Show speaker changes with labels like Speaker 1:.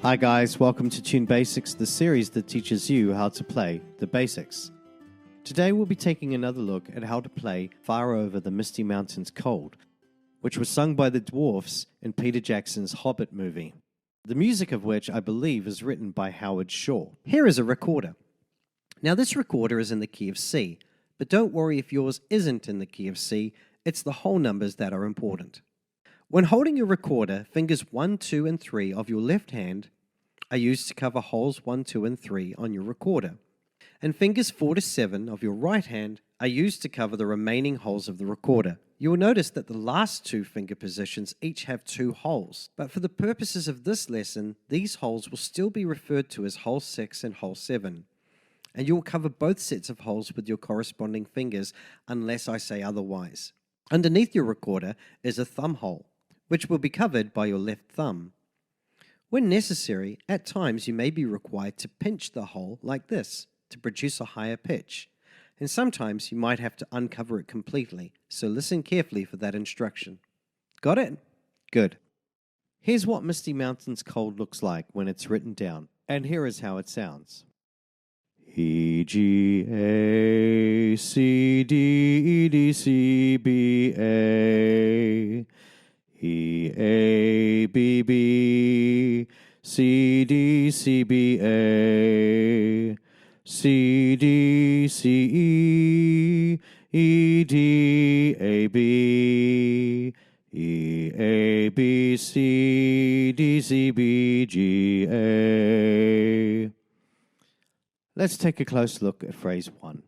Speaker 1: Hi guys, welcome to Tune Basics, the series that teaches you how to play the basics. Today we'll be taking another look at how to play Far Over the Misty Mountains Cold, which was sung by the dwarfs in Peter Jackson's Hobbit movie, the music of which I believe is written by Howard Shore. Here is a recorder. Now this recorder is in the key of C, but don't worry if yours isn't in the key of C, it's the whole numbers that are important. When holding your recorder, fingers 1, 2, and 3 of your left hand are used to cover holes 1, 2, and 3 on your recorder, and fingers 4 to 7 of your right hand are used to cover the remaining holes of the recorder. You will notice that the last two finger positions each have 2 holes, but for the purposes of this lesson, these holes will still be referred to as hole 6 and hole 7, and you will cover both sets of holes with your corresponding fingers unless I say otherwise. Underneath your recorder is a thumb hole, which will be covered by your left thumb. When necessary, at times you may be required to pinch the hole like this to produce a higher pitch, and sometimes you might have to uncover it completely, so listen carefully for that instruction. Got it? Good. Here's what Misty Mountains Cold looks like when it's written down, and here is how it sounds. E, G, A, C, D, E, D, C, B, A. E, A, B, B, C, D, C, B, A, C, D, C, E, E, D, A, B, E, A, B, C, D, C, B, G, A. Let's take a close look at phrase 1.